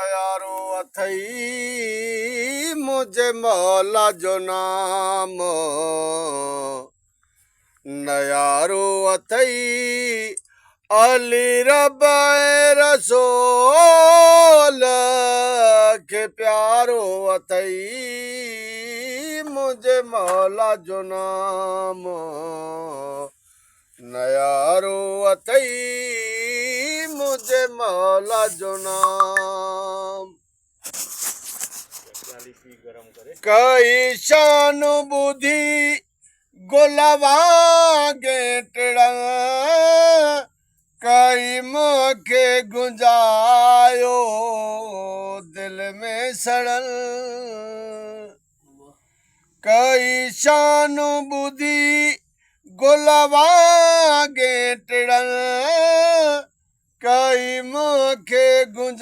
यारो अथई मुझे मौला जो नाम नयारो अथई अली रब रसूल के प्यारो अथई मुझे मौला जो नाम नयारो अथई मुझे मौला जो नाम कई शान बुद्धि गोलवा गेटड़ा कई मुखे गुंजायो दिल में सड़ल कई शान बुद्धि गोलवा गेटड़ा कई मुखे गुंजा